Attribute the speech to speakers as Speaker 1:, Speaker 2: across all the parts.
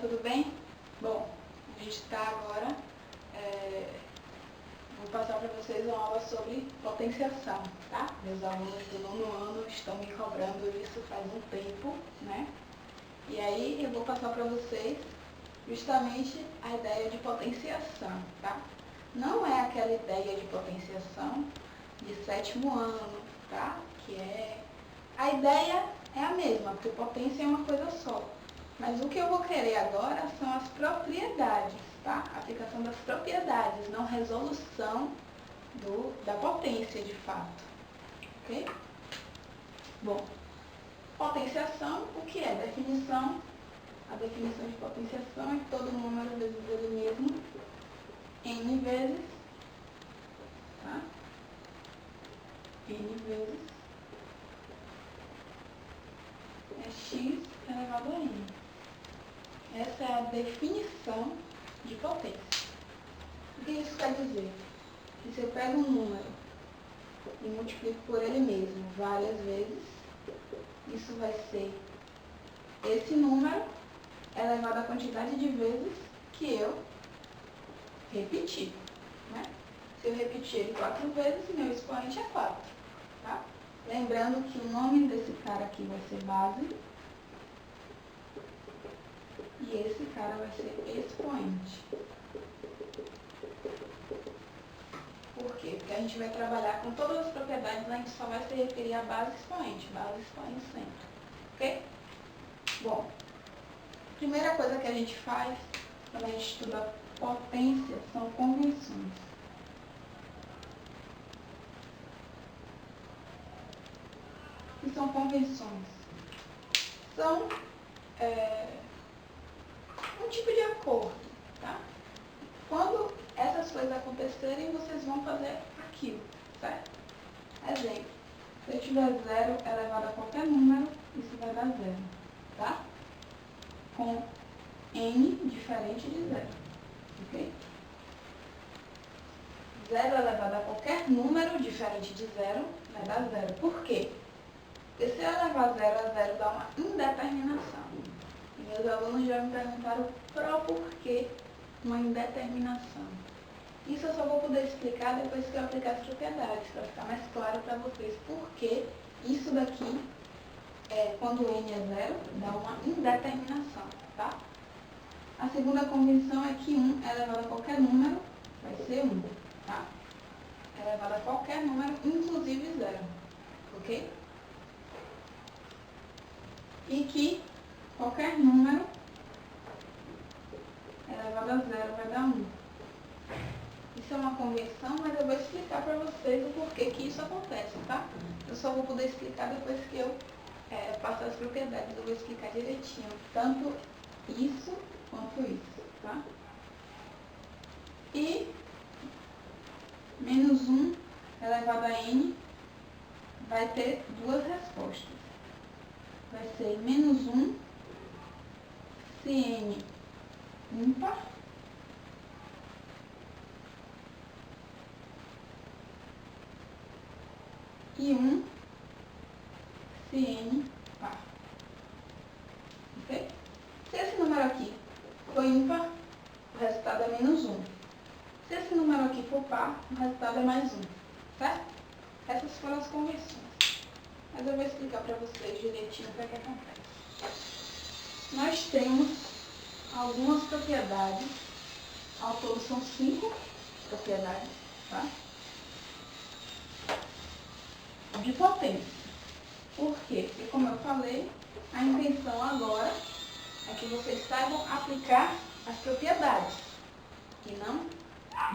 Speaker 1: tudo bem? Bom, a gente está agora, vou passar para vocês uma aula sobre potenciação, tá? Meus alunos do nono ano estão me cobrando isso faz um tempo, né? E aí eu vou passar para vocês justamente a ideia de potenciação, tá? Não é aquela ideia de potenciação de sétimo ano, tá? A ideia é a mesma, porque potência é uma coisa só. Mas o que eu vou querer agora são as propriedades, tá? A aplicação das propriedades, não resolução da potência de fato, ok? Bom, potenciação, o que é? Definição. A definição de potenciação é todo número vezes ele mesmo, n vezes, tá? N vezes é x elevado a n. Essa é a definição de potência. O que isso quer dizer? Que se eu pego um número e multiplico por ele mesmo várias vezes, isso vai ser esse número elevado à quantidade de vezes que eu repetir, né? Se eu repetir ele 4 vezes, meu expoente é 4, tá? Lembrando que o nome desse cara aqui vai ser base e esse cara vai ser expoente. Por quê? Porque a gente vai trabalhar com todas as propriedades, a gente só vai se referir a base expoente sempre, ok? Bom, a primeira coisa que a gente faz quando a gente estuda potência são convenções. O que são convenções? São um tipo de acordo, tá? Quando essas coisas acontecerem, vocês vão fazer aquilo, certo? Exemplo, se eu tiver 0 elevado a qualquer número, isso vai dar 0, tá? Com n diferente de 0, ok? 0 elevado a qualquer número diferente de 0 vai dar 0. Por quê? Porque se eu elevar 0 a 0 dá uma indeterminação. E meus alunos já me perguntaram o porquê uma indeterminação. Isso eu só vou poder explicar depois que eu aplicar as propriedades, para ficar mais claro para vocês porque isso daqui, quando n é 0, dá uma indeterminação, tá? A segunda convenção é que 1 elevado a qualquer número vai ser 1, tá? Elevado a qualquer número, inclusive 0, ok? E que qualquer número elevado a 0 vai dar 1. Isso é uma convenção, mas eu vou explicar para vocês o porquê que isso acontece, tá? Eu só vou poder explicar depois que eu passar as propriedades. Eu vou explicar direitinho, tanto isso quanto isso, tá? E menos 1 elevado a n vai ter duas respostas. Vai ser menos 1 se n ímpar e 1 se n par. Ok? Se esse número aqui for ímpar, o resultado é menos 1. Se esse número aqui for par, o resultado é mais 1. Certo? Essas foram as convenções. Mas eu vou explicar para vocês direitinho o que acontece. Nós temos algumas propriedades, ao todo são 5 propriedades, tá? De potência. Por quê? Porque, como eu falei, a intenção agora é que vocês saibam aplicar as propriedades e não,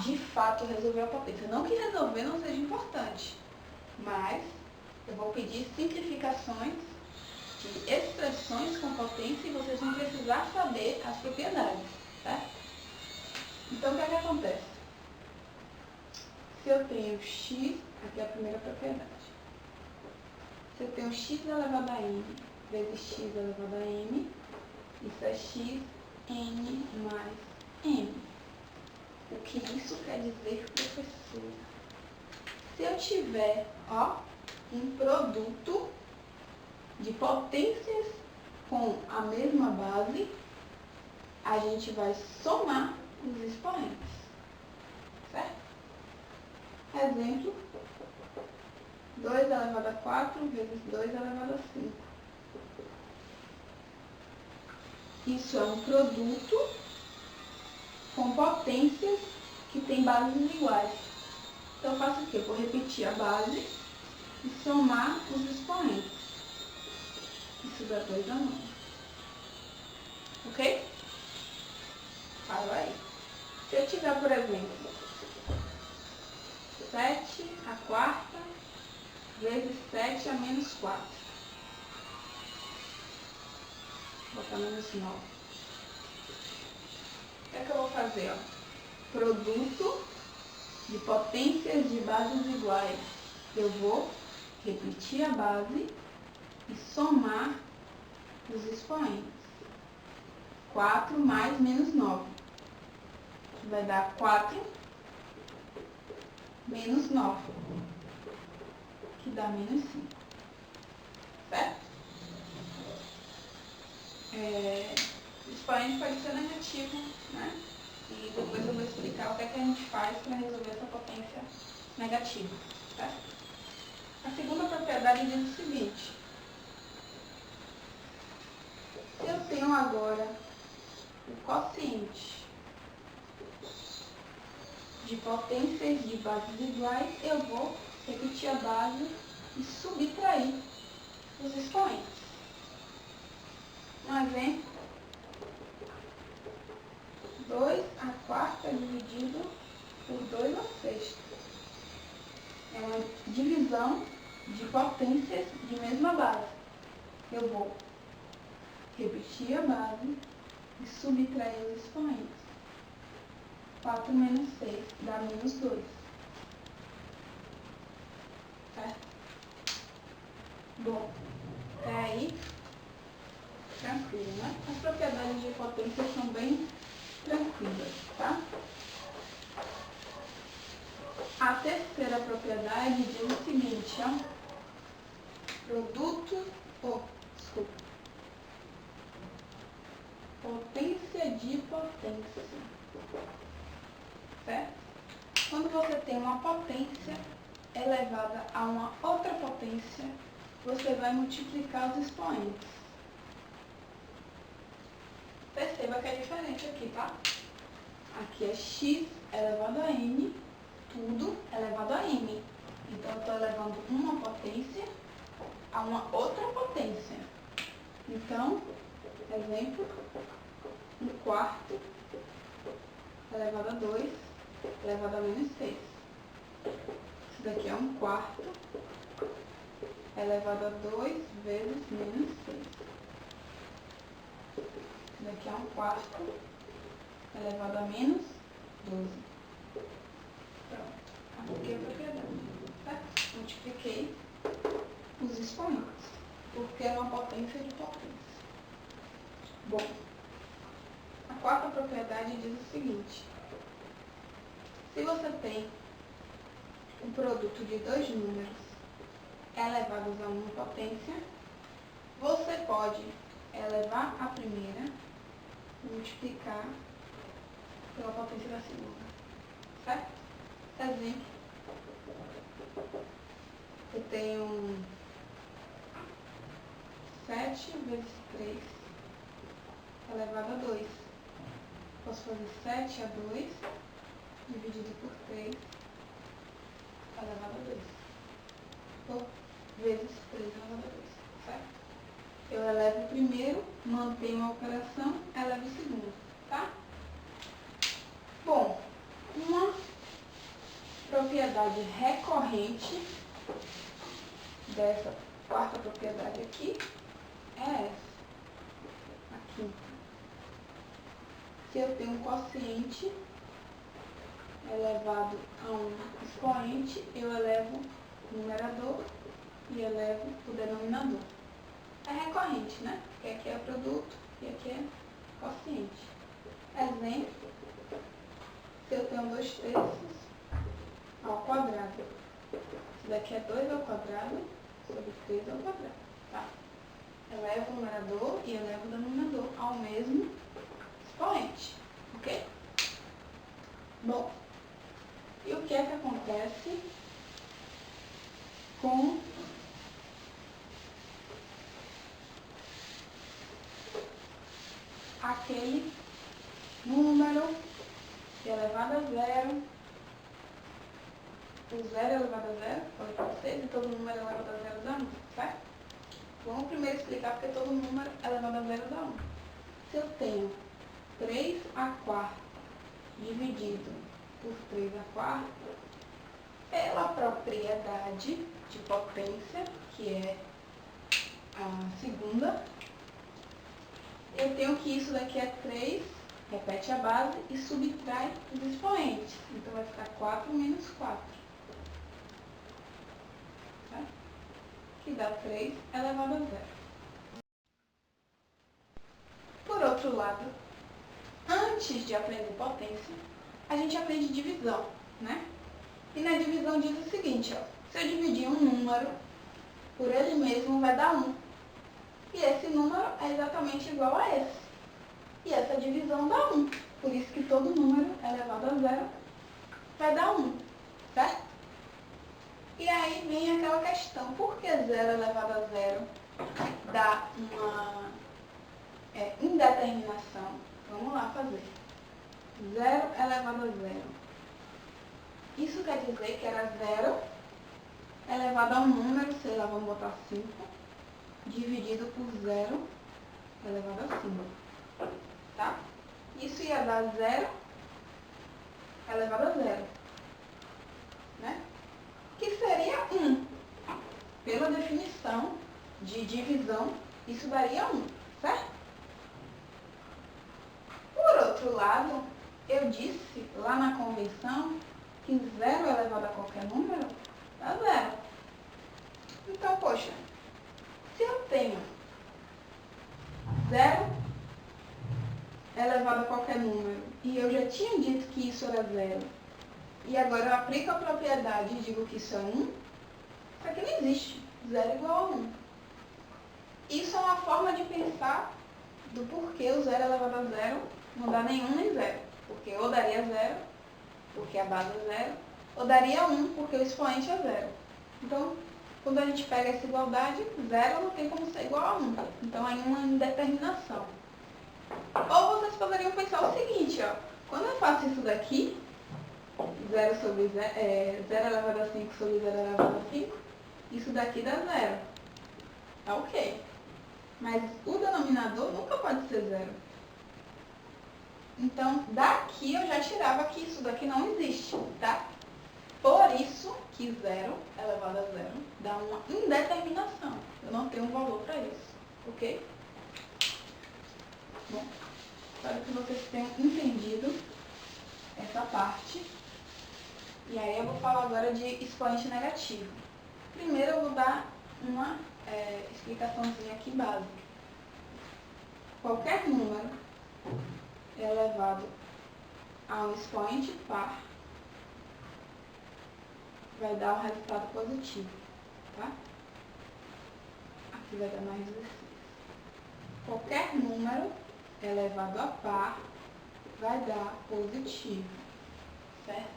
Speaker 1: de fato, resolver a potência. Não que resolver não seja importante, mas eu vou pedir simplificações de expressões com potência e vocês vão precisar saber as propriedades, certo? Então, o que acontece? Se eu tenho x, aqui é a primeira propriedade. Se eu tenho x elevado a n vezes x elevado a m, isso é x n mais m. O que isso quer dizer, professor? Se eu tiver, um produto de potências com a mesma base, a gente vai somar os expoentes, certo? Exemplo, 2 elevado a 4 vezes 2 elevado a 5. Isso é um produto com potências que tem bases iguais. Então eu faço o quê? Eu vou repetir a base e somar os expoentes. Isso dá 2 a 9. Ok? Fala aí. Se eu tiver, por exemplo, 7 a quarta vezes 7 a menos 4. Vou botar menos 9. O que é que eu vou fazer? Ó? Produto de potências de bases iguais. Eu vou repetir a base e somar os expoentes. 4 mais menos 9. Vai dar 4 menos 9, que dá menos 5. Certo? O expoente pode ser negativo, né? E depois eu vou explicar o que é que a gente faz para resolver essa potência negativa. Certo? A segunda propriedade diz o seguinte. Se eu tenho agora o quociente de potências de bases iguais, eu vou repetir a base e subtrair os expoentes. Um exemplo, 2 a quarta dividido por 2 a sexta. É uma divisão de potências de mesma base. Eu vou repetir a base e subtrair os expoentes. 4 menos 6 dá menos 2. Certo? Bom, até aí, tranquilo, né? As propriedades de potência são bem tranquilas, tá? A terceira propriedade diz o seguinte, ó. Potência de potência. Certo? Quando você tem uma potência elevada a uma outra potência, você vai multiplicar os expoentes. Perceba que é diferente aqui, tá? Aqui é x elevado a n, tudo elevado a m. Então, eu estou elevando uma potência a uma outra potência. Então, exemplo, 1/4 elevado a 2 elevado a menos 6. Isso daqui é 1/4 elevado a 2 vezes menos 6. Isso daqui é 1/4 elevado a menos 12. Pronto. Apliquei a propriedade. Certo? Multipliquei os expoentes, porque é uma potência de potência. Bom, a quarta propriedade diz o seguinte. Se você tem um produto de dois números elevados a uma potência, você pode elevar a primeira e multiplicar pela potência da segunda. Certo? Exemplo, eu tenho 7 vezes 3 elevado a 2. Posso fazer 7 a 2 dividido por 3 elevado a 2. Ou vezes 3 elevado a 2. Certo? Eu elevo o primeiro, mantenho a operação, elevo o segundo. Tá? Bom, uma propriedade recorrente dessa quarta propriedade aqui é essa. Aqui. Se eu tenho um quociente elevado a um expoente, eu elevo o numerador e elevo o denominador. É recorrente, né? Porque aqui é produto e aqui é quociente. Exemplo, se eu tenho 2/3 ao quadrado. Isso daqui é 2 ao quadrado sobre 3 ao quadrado. Tá? Elevo o numerador e elevo o denominador ao mesmo expoente. parece com aquele número elevado a zero, o zero elevado a zero, falei para vocês, e todo número elevado a zero dá 1, certo? Vamos primeiro explicar porque todo número elevado a zero dá 1. Se eu tenho 3 a quarta dividido por 3 a quarta, pela propriedade de potência, que é a segunda, eu tenho que isso daqui é 3, repete a base e subtrai os expoentes. Então vai ficar 4 menos 4. Tá? Que dá 3 elevado a zero. Por outro lado, antes de aprender potência, a gente aprende divisão, né? E na divisão diz o seguinte, ó, se eu dividir um número por ele mesmo, vai dar 1. E esse número é exatamente igual a esse. E essa divisão dá 1. Por isso que todo número elevado a zero vai dar 1, certo? E aí vem aquela questão, por que 0 elevado a zero dá uma indeterminação? Vamos lá fazer. 0 elevado a zero. Isso quer dizer que era 0 elevado a um número, sei lá, vamos botar 5, dividido por 0 elevado a 5. Tá? Isso ia dar 0 elevado a zero. Né? Que seria 1. Pela definição de divisão, isso daria 1, certo? Por outro lado, eu disse lá na convenção que 0 elevado a qualquer número dá 0. Então, poxa, se eu tenho 0 elevado a qualquer número e eu já tinha dito que isso era 0, e agora eu aplico a propriedade e digo que isso é 1, isso aqui não existe. 0 igual a 1. Isso é uma forma de pensar do porquê o 0 elevado a zero não dá nem 1 nem 0. Porque ou daria 0, porque a base é 0, ou daria 1, porque o expoente é 0. Então, quando a gente pega essa igualdade, 0 não tem como ser igual a 1. Então, é uma indeterminação. Ou vocês poderiam pensar o seguinte, ó, quando eu faço isso daqui, 0 elevado a 5 sobre 0 elevado a 5, isso daqui dá 0. Tá ok. Mas o denominador nunca pode ser 0. Então, daqui eu já tirava que isso daqui não existe, tá? Por isso que 0 elevado a 0 dá uma indeterminação. Eu não tenho um valor para isso, ok? Bom, espero que vocês tenham entendido essa parte. E aí eu vou falar agora de expoente negativo. Primeiro eu vou dar uma explicaçãozinha aqui básica. Qualquer número elevado a um expoente par vai dar um resultado positivo, tá? Aqui vai dar mais 16. Qualquer número elevado a par vai dar positivo, certo?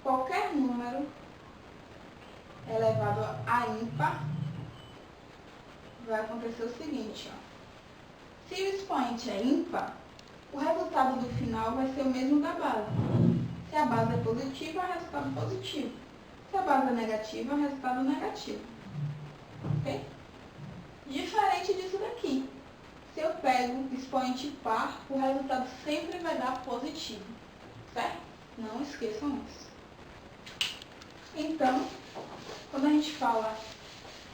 Speaker 1: Qualquer número elevado a ímpar vai acontecer o seguinte, ó. Se o expoente é ímpar, o resultado do final vai ser o mesmo da base. Se a base é positiva, é resultado positivo. Se a base é negativa, é resultado negativo. Ok? Diferente disso daqui. Se eu pego expoente par, o resultado sempre vai dar positivo. Certo? Não esqueçam isso. Então, quando a gente fala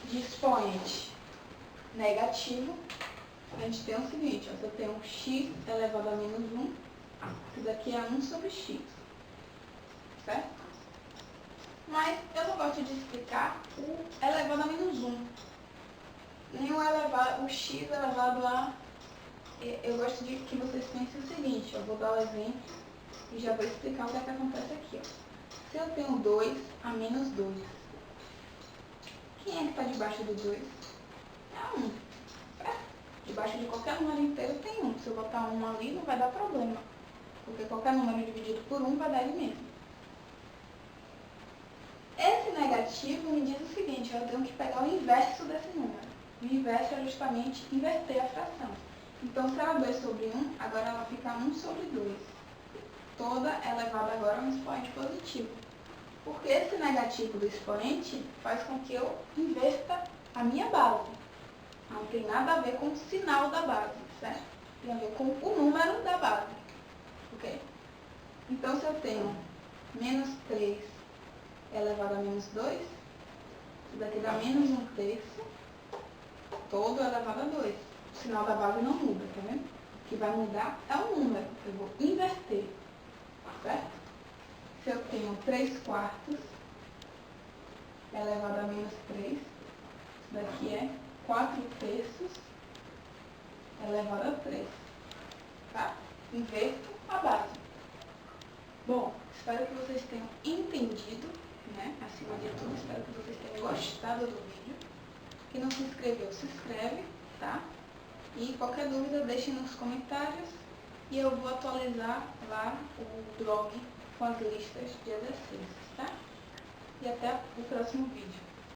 Speaker 1: de expoente negativo, a gente tem o seguinte, ó, se eu tenho um x elevado a menos 1, isso daqui é 1 sobre x, certo? Mas eu não gosto de explicar o elevado a menos 1, nem o x elevado a... Eu gosto de que vocês pensem o seguinte, eu vou dar o exemplo e já vou explicar o que é que acontece aqui, ó. Se eu tenho 2 a menos 2, quem é que está debaixo do 2? É 1, certo? Debaixo de qualquer número inteiro tem 1. Se eu botar 1 ali, não vai dar problema, porque qualquer número dividido por 1 vai dar ele mesmo. negativo me diz o seguinte, eu tenho que pegar o inverso desse número. O inverso é justamente inverter a fração. Então, se ela é 2 sobre 1, agora ela fica 1 sobre 2. Toda elevada agora a um expoente positivo. Porque esse negativo do expoente faz com que eu inverta a minha base. Não tem nada a ver com o sinal da base, certo? Tem a ver com o número da base. Ok? Então, se eu tenho menos 3 elevado a menos 2, isso daqui dá menos 1/3, todo elevado a 2. O sinal da base não muda, tá vendo? O que vai mudar é o número. Eu vou inverter, certo? Se eu tenho 3/4 elevado a menos 3, isso daqui é 4/3 elevado a 3. Tá? Inverto a base. Bom, espero que vocês tenham entendido, né? Acima de tudo, espero que vocês tenham gostado do vídeo. Quem não se inscreveu, se inscreve, tá? E qualquer dúvida, deixem nos comentários e eu vou atualizar lá o blog com as listas de exercícios, tá? E até o próximo vídeo.